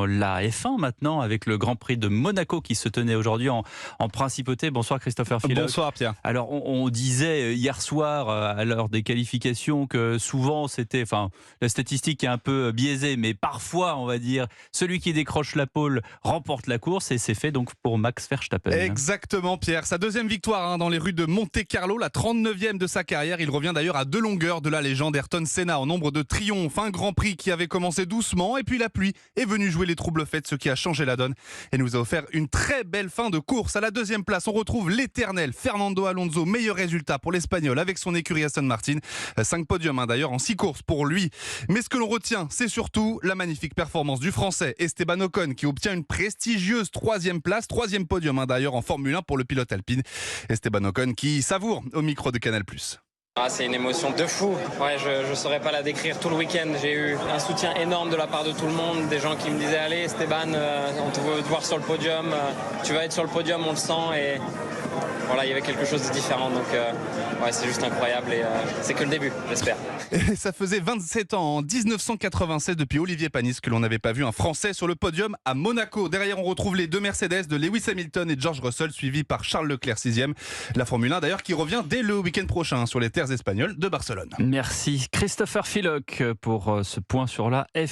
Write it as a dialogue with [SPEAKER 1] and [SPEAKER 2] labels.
[SPEAKER 1] dans la F1 maintenant avec le Grand Prix de Monaco qui se tenait aujourd'hui en principauté. Bonsoir Christopher Philog.
[SPEAKER 2] Bonsoir Pierre.
[SPEAKER 1] Alors on disait hier soir à l'heure des qualifications que souvent c'était, la statistique est un peu biaisée, mais parfois on va dire celui qui décroche la pole remporte la course et c'est fait donc pour Max Verstappen.
[SPEAKER 2] Exactement Pierre, sa deuxième victoire dans les rues de Monte-Carlo, la 39e de sa carrière. Il revient d'ailleurs à 2 longueurs de la légende Ayrton Senna en nombre de triomphes. Un Grand Prix qui avait commencé doucement et puis la pluie est venue jouer les troubles faits, ce qui a changé la donne et nous a offert une très belle fin de course. À la deuxième place, on retrouve l'éternel Fernando Alonso, meilleur résultat pour l'Espagnol avec son écurie Aston Martin. 5 podiums d'ailleurs en 6 courses pour lui. Mais ce que l'on retient, c'est surtout la magnifique performance du Français Esteban Ocon qui obtient une prestigieuse 3e place, 3e podium d'ailleurs en Formule 1 pour le pilote alpine. Esteban Ocon qui savoure au micro de Canal+.
[SPEAKER 3] C'est une émotion de fou. Ouais, je ne saurais pas la décrire. Tout le week-end, j'ai eu un soutien énorme de la part de tout le monde. Des gens qui me disaient « Allez Esteban, on te veut te voir sur le podium. Tu vas être sur le podium, on le sent. » Et voilà, il y avait quelque chose de différent. Donc c'est juste incroyable et c'est que le début, j'espère.
[SPEAKER 2] Et ça faisait 27 ans, en 1996, depuis Olivier Panis, que l'on n'avait pas vu un Français sur le podium à Monaco. Derrière, on retrouve les 2 Mercedes de Lewis Hamilton et George Russell, suivis par Charles Leclerc, 6e. La Formule 1, d'ailleurs, qui revient dès le week-end prochain sur les terres espagnoles de Barcelone.
[SPEAKER 1] Merci Christopher Philog pour ce point sur la F1.